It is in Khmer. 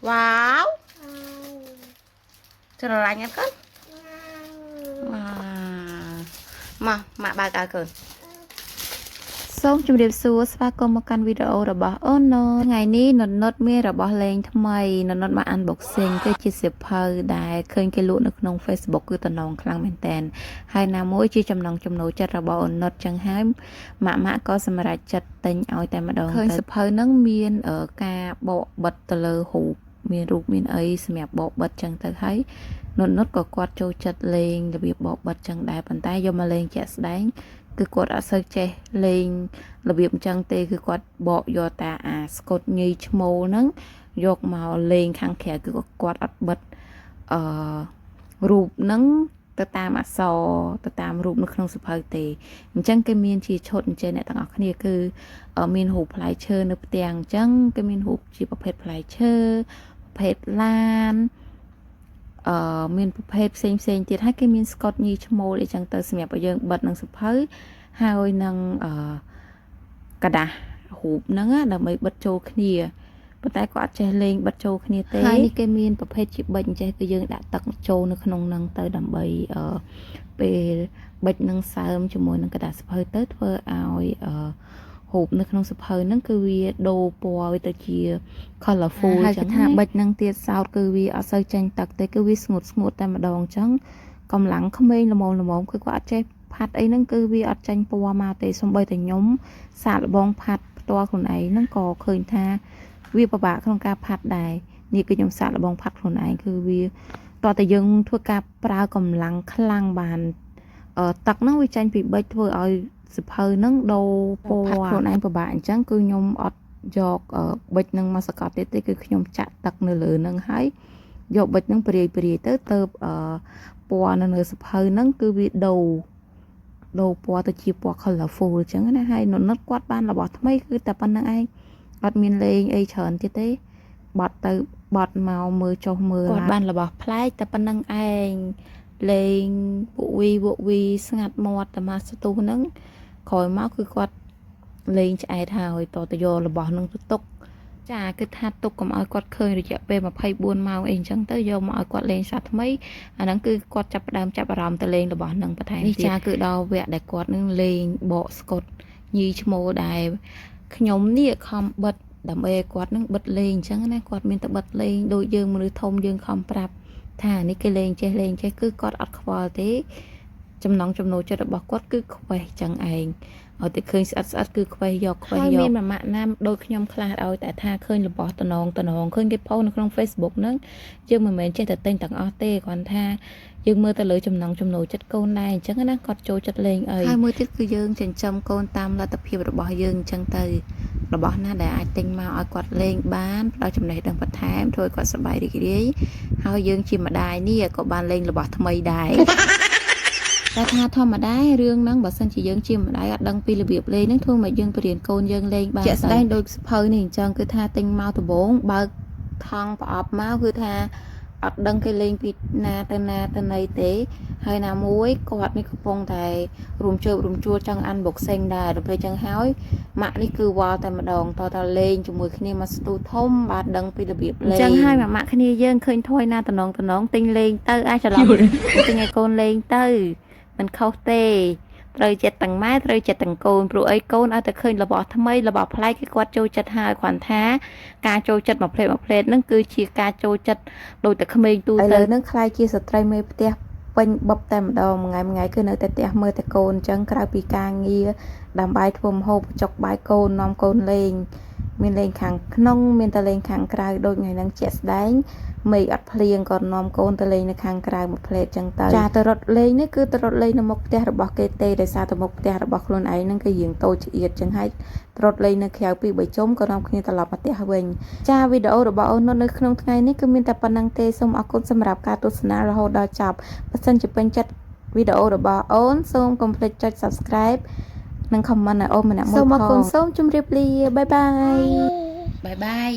Wow. Cho nó lạnh em cất. Mà bà cả cơn. សូមជម្រាបសួរស្វាគមន៍មកកាន់វីដេអូរបស់អូនថ្ងៃនេះនុតមានរបស់លេងថ្មីនុតមក unboxing គឺជាសៀវភៅដែលឃើញគេលក់នៅក្នុង Facebook គឺតំណងខ្លាំងមែនតើហើយណាមួយជាចំណងចំណូលចិត្តរបស់អូននុតចឹងហើយម៉ាក់ក៏សម្រេចចិត្តទិញឲ្យតែម្ដងឃើញសៀវភៅហ្នឹងមានការបកបិទទៅលើរូបមានរូបមានអីសម្រាប់បកបិទចឹងទៅហើយនុតក៏គាត់ចូលចិត្តលេងរបៀបបកបិទចឹងដែរប៉ុន្តែយកមកលេងជាក់ស្ដែងគឺគាត់អត់សូវចេះលេងរបៀបអញ្ចឹងទេគឺគាត់បកយកតាអាស្កុតញីឈ្មោលហ្នឹងយកមកលេងខាងក្រៅគឺគាត់អត់បិទរូបហ្នឹងទៅតាមអក្សរទៅតាមរូបនៅក្នុងសៀវភៅទេអញ្ចឹងគេមានជាឈុតអញ្ចឹងអ្នកទាំងអស់គ្នាគឺមានរូបផ្លែឈើនៅផ្ទាំងអញ្ចឹងគេមានរូបជាប្រភេទផ្លែឈើប្រភេទឡានមានប្រភេទផ្សេងទៀតហើយគេមានស្កុតញីឈ្មោលអីចឹងទៅសម្រាប់ឲ្យយើងបិទនឹងសៀវភៅហើយនឹងกระดาษរូបហ្នឹងដើម្បីបិទចូលគ្នាប៉ុន្តែគាត់អត់ចេះលេងបិទចូលគ្នាទេហើយនេះគេមានប្រភេទជាបិចអញ្ចេះគឺយើងដាក់ទឹកចូលនៅក្នុងហ្នឹងទៅដើម្បីពេលបិចនឹងសើមជាមួយនឹងกระดาษសៀវភៅទៅធ្វើឲ្យរូបនៅក្នុងសៀវភៅហ្នឹងគឺវាដូរពណ៌វាទៅជា colorful អញ្ចឹងថាបិចហ្នឹងទៀតសោតគឺវាអត់សូវចាញ់ទឹកទេគឺវាស្ងួតតែម្ដងអញ្ចឹងកម្លាំងក្មេងល្មមគឺគាត់អត់ចេះផាត់អីហ្នឹងគឺវាអត់ចាញ់ពណ៌មកទេសូម្បីតែខ្ញុំសាកល្បងផាត់ផ្ទាល់ខ្លួនឯងហ្នឹងក៏ឃើញថាវាពិបាកក្នុងការផាត់ដែរនេះគឺខ្ញុំសាកល្បងផាត់ខ្លួនឯងគឺវាតោះតែយើងធ្វើការប្រើកម្លាំងខ្លាំងបានទឹកហ្នឹងវាចាញ់ពីបិចធ្វើឲ្យសភៅហ្នឹងដូរពណ៌ខ្លួនឯងពិបាកអញ្ចឹងគឺខ្ញុំអត់យកបិចហ្នឹងមកសកត់ទេគឺខ្ញុំចាក់ទឹកនៅលើហ្នឹងហើយយកបិចហ្នឹងព្រាយទៅពណ៌នៅសភៅហ្នឹងគឺវាដូរពណ៌ទៅជាពណ៌ colorful អញ្ចឹងណាហើយនុតគាត់បានរបស់ថ្មីគឺតែប៉ុណ្្នឹងឯងអត់មានលេងអីច្រើនទៀតទេបត់មកមើលចុះមើលគាត់បានរបស់ប្លែកតែប៉ុណ្្នឹងឯងលេងពួកវីស្ងាត់មាត់តែមកស្ទុះហ្នឹងក្រោយមកគឺគាត់លេងឆ្អែតហើយតទៅយករបស់ហ្នឹងទៅទុកចាគឺថាទុកកុំឲ្យគាត់ឃើញរយៈពេល24ម៉ោងអីអញ្ចឹងទៅយកមកឲ្យគាត់លេងសាថ្មីអាហ្នឹងគឺគាត់ចាប់អារម្មណ៍ទៅលេងរបស់ហ្នឹងបន្ថែមនេះចាគឺដល់វគ្គដែលគាត់នឹងលេងបកស្កុតញីឈ្មោលដែរខ្ញុំនេះខំបិទដើម្បីឲ្យគាត់នឹងបិទលេងអញ្ចឹងណាគាត់មានតែបិទលេងដូចយើងមនុស្សធំយើងខំប្រាប់ថានេះគេលេងចេះគឺគាត់អត់ខ្វល់ទេចំណងចំណូលចិត្តរបស់គាត់គឺខ្វេះចឹងឯងឲ្យតែឃើញស្អិតគឺខ្វេះយកហើយមានម៉ាក់ណាមដូចខ្ញុំខ្លះឲ្យតែថាឃើញរបស់តំណងឃើញគេផុសនៅក្នុង Facebook ហ្នឹងយើងមិនមែនចេះតែទិញទាំងអស់ទេគ្រាន់ថាយើងមើលទៅលើចំណងចំណូលចិត្តកូនដែរអញ្ចឹងណាគាត់ចូលចិត្តលេងអីហើយមួយទៀតគឺយើងចិញ្ចឹមកូនតាមលទ្ធភាពរបស់យើងអញ្ចឹងទៅរបស់ណាដែលអាចទិញមកឲ្យគាត់លេងបានផ្ដល់ចំណេះដឹងបន្ថែមធ្វើឲ្យគាត់សប្បាយរីករាយហើយយើងជាម្ដាយនេះក៏បានលេងរបស់ថ្មីដែរតែថាធម្មតារឿងហ្នឹងបើសិនជាយើងជាម្ដាយអត់ដឹងពីរបៀបលេងហ្នឹងធ្វើមកយើងបរៀនកូនយើងលេងបានជាក់ស្ដែងដូចសភៅនេះអញ្ចឹងគឺថាទិញមកដំបូងបើកថង់ប្រអប់មកគឺថាអត់ដឹងគេលេងពីណាទៅណីទេហើយណាមួយគាត់នេះកំពុងតែរួមជួលចង់ unboxing ដែរដល់ពេលចឹងហើយម៉ាក់នេះគឺវល់តែម្ដងតលេងជាមួយគ្នាមកស្ទូធំបានដឹងពីរបៀបលេងចឹងហើយម៉ាក់គ្នាយើងឃើញថយណាតំណងទិញលេងទៅអាចច្រឡំទិញឲ្យកូនលេងទៅមិនខុសទេត្រូវចិត្តទាំងម៉ែត្រូវចិត្តទាំងកូនព្រោះអីកូនឲ្យតែឃើញរបស់ថ្មីរបស់ប្លែកគឺគាត់ចូលចិត្តហើយគ្រាន់ថាការចូលចិត្តមួយផ្លេតហ្នឹងគឺជាការចូលចិត្តដូចតែក្មេងទូទៅឥឡូវហ្នឹងខ្លាយជាស្ត្រីមេផ្ទះពេញបបតែម្ដងមួយថ្ងៃគឺនៅតែផ្ទះមើលតែកូនអញ្ចឹងក្រៅពីការងារដើម្បីធ្វើម្ហូបចុកបាយកូននាំកូនលេងមានលេងខាងក្នុងមានតែលេងខាងក្រៅដូចថ្ងៃហ្នឹងជាក់ស្ដែងមេឃអត់ភ្លៀងក៏នាំកូនទៅលេងនៅខាងក្រៅមួយផ្លេតចឹងទៅចាទៅរត់លេងនេះគឺទៅរត់លេងនៅមុខផ្ទះរបស់គេទេដោយសារតែមុខផ្ទះរបស់ខ្លួនឯងហ្នឹងគឺរៀងតូចចៀតចឹងហើយរត់លេងនៅក្រៅពី3ជុំក៏នាំគ្នាត្រឡប់មកផ្ទះវិញចាវីដេអូរបស់អូននៅក្នុងថ្ងៃនេះគឺមានតែប៉ុណ្្នឹងទេសូមអរគុណសម្រាប់ការទស្សនារហូតដល់ចប់បើសិនជាពេញចិត្តវីដេអូរបស់អូនសូមកុំភ្លេចចុច Subscribe និង comment ឲ្យអូនម្នាក់មួយផងសូមអរគុណសូមជម្រាបលាបាយបាយ